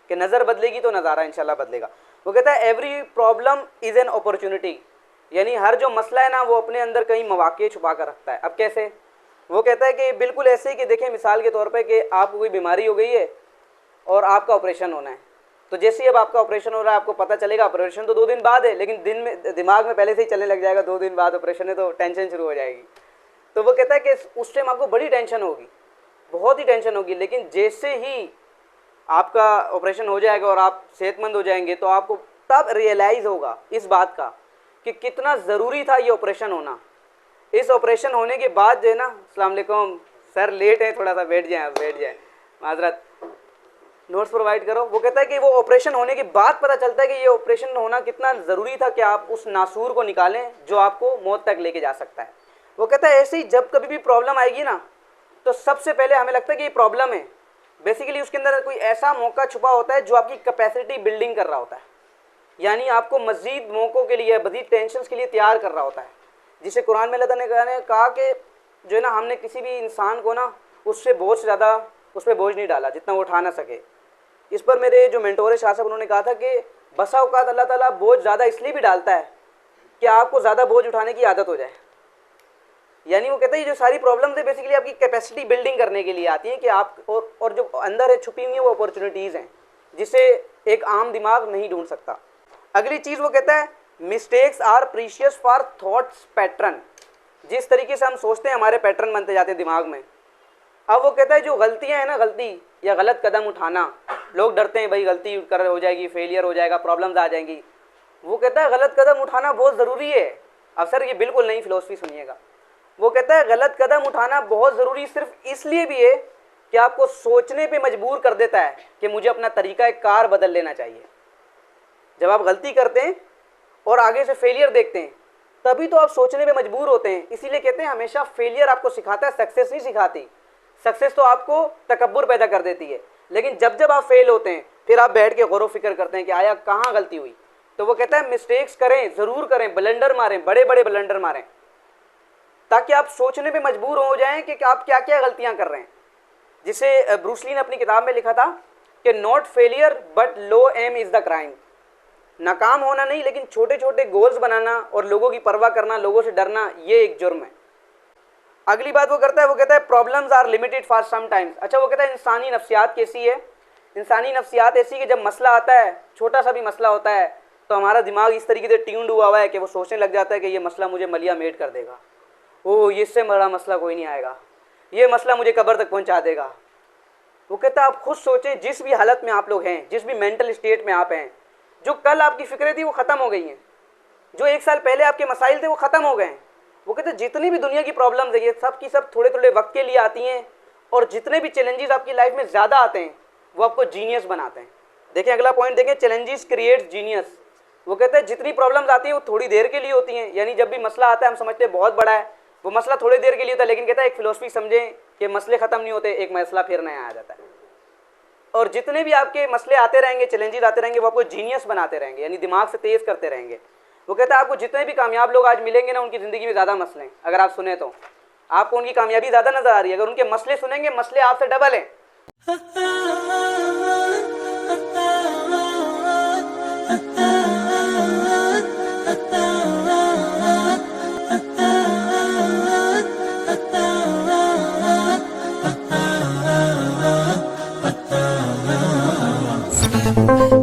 कि नज़र बदलेगी तो नज़ारा इंशाल्लाह बदलेगा। वो कहता है every problem is an opportunity, यानी हर जो मसला है ना वो अपने अंदर कई मौके छुपा कर रखता है। अब कैसे? वो कहता है कि बिल्कुल ऐसे ही कि देखें मिसाल के तौर पे कि आपको कोई बीमारी हो गई है और आपका ऑपरेशन होना है, तो जैसे ही अब आपका ऑपरेशन हो रहा है आपको पता चलेगा ऑपरेशन तो 2 दिन बाद है, लेकिन दिन में दिमाग में पहले से ही चलने लग जाएगा 2 दिन बाद ऑपरेशन है, तो टेंशन शुरू हो जाएगी। तो वो कहता है कि उस टाइम आपको बड़ी टेंशन होगी, बहुत ही टेंशन होगी, लेकिन जैसे ही आपका ऑपरेशन हो जाएगा और आप सेहतमंद हो जाएंगे तो आपको तब रियलाइज़ होगा इस बात का कि कितना ज़रूरी था ये ऑपरेशन होना। इस ऑपरेशन होने के बाद जो है ना, अस्सलाम वालेकुम सर लेट है, थोड़ा सा बैठ जाए, माजरत, नोट्स प्रोवाइड करो। वो कहता है कि वो ऑपरेशन होने के बाद पता चलता है कि ये ऑपरेशन होना कितना ज़रूरी था कि आप उस नासूर को निकालें जो आपको मौत तक लेके जा सकता है। वो कहता है ऐसे ही जब कभी भी प्रॉब्लम आएगी ना तो सबसे पहले हमें लगता है कि ये प्रॉब्लम है, बेसिकली उसके अंदर कोई ऐसा मौका छुपा होता है जो आपकी कैपेसिटी बिल्डिंग कर रहा होता है, यानी आपको मज़ीद मौक़ों के लिए, मज़ीद टेंशन के लिए तैयार कर रहा होता है। जिसे कुरान में अल्लाह ताला ने कहा कि जो है ना हमने किसी भी इंसान को ना उससे बोझ ज़्यादा उस पर बोझ नहीं डाला जितना वो उठा ना सके। इस पर मेरे जो मेंटोर है शाह साहब उन्होंने कहा था कि बसा औकात अल्लाह ताला बोझ ज़्यादा इसलिए भी डालता है कि आपको ज़्यादा बोझ उठाने की आदत हो जाए। यानी वो कहते हैं जो सारी प्रॉब्लम्स है बेसिकली आपकी कैपेसिटी बिल्डिंग करने के लिए आती हैं कि आप और जो अंदर है छुपी हुई है वो अपॉर्चुनिटीज़ हैं जिसे एक आम दिमाग नहीं ढूंढ सकता। अगली चीज़ वो कहता है mistakes are precious for thoughts pattern, जिस तरीके से हम सोचते हैं हमारे पैटर्न बनते जाते हैं दिमाग में। अब वो कहता है जो गलतियां हैं ना, गलती या गलत कदम उठाना, लोग डरते हैं भाई गलती कर हो जाएगी, फेलियर हो जाएगा, प्रॉब्लम्स आ जाएंगी। वो कहता है गलत कदम उठाना बहुत ज़रूरी है। अब सर ये बिल्कुल नई फिलोसफी सुनिएगा। वो कहता है गलत कदम उठाना बहुत ज़रूरी सिर्फ इसलिए भी है कि आपको सोचने पे मजबूर कर देता है कि मुझे अपना तरीका कार बदल लेना चाहिए। जब आप गलती करते हैं और आगे से फेलियर देखते हैं तभी तो आप सोचने पे मजबूर होते हैं। इसीलिए कहते हैं हमेशा फेलियर आपको सिखाता है, सक्सेस नहीं सिखाती। सक्सेस तो आपको तकब्बुर पैदा कर देती है, लेकिन जब जब आप फेल होते हैं फिर आप बैठ के गौर फिक्र करते हैं कि आया कहाँ गलती हुई। तो वो कहता है मिस्टेक्स करें, ज़रूर करें, ब्लंडर मारें, बड़े बड़े ब्लंडर मारें, ताकि आप सोचने पे मजबूर हो जाएं कि आप क्या क्या गलतियां कर रहे हैं। जिसे ब्रूस ली ने अपनी किताब में लिखा था कि not failure but low aim is the crime. नाकाम होना नहीं लेकिन छोटे छोटे गोल्स बनाना और लोगों की परवाह करना, लोगों से डरना, ये एक जुर्म है। अगली बात वो करता है, वो कहता है problems are limited for some times. अच्छा वो कहता है इंसानी नफ्सियात कैसी है, इंसानी नफ्सियात ऐसी कि जब मसला आता है, छोटा सा भी मसला होता है, तो हमारा दिमाग इस तरीके से ट्यून्ड हुआ है कि वो सोचने लग जाता है कि ये मसला मुझे मलिया मेट कर देगा, ओह इससे बड़ा मसला कोई नहीं आएगा, ये मसला मुझे कब्र तक पहुंचा देगा। वो कहता है आप खुद सोचें जिस भी हालत में आप लोग हैं, जिस भी मेंटल स्टेट में आप हैं, जो कल आपकी फिक्रें थी वो ख़त्म हो गई हैं, जो 1 साल पहले आपके मसाइल थे वो ख़त्म हो गए हैं। वो कहते हैं जितनी भी दुनिया की प्रॉब्लम्स है ये सब की सब थोड़े थोड़े वक्त के लिए आती हैं, और जितने भी चैलेंजेस आपकी लाइफ में ज़्यादा आते हैं वो आपको जीनियस बनाते हैं। देखें अगला पॉइंट देखें, चैलेंजेस क्रिएट्स जीनियस। वो कहते हैं जितनी प्रॉब्लम्स आती हैं वो थोड़ी देर के लिए होती हैं, यानी जब भी मसला आता है हम समझते हैं बहुत बड़ा है, वो मसला थोड़ी देर के लिए होता है, लेकिन कहता है एक फिलोसफी समझें कि मसले ख़त्म नहीं होते, एक मसला फिर नया आ जाता है। और जितने भी आपके मसले आते रहेंगे, चैलेंजेस आते रहेंगे, वो आपको जीनियस बनाते रहेंगे, यानी दिमाग से तेज़ करते रहेंगे। वो कहता है आपको जितने भी कामयाब लोग आज मिलेंगे ना उनकी ज़िंदगी में ज़्यादा मसले हैं। अगर आप सुने तो आपको उनकी कामयाबी ज़्यादा नज़र आ रही है, अगर उनके मसले सुनेंगे मसले आपसे डबल हैं। Thank you.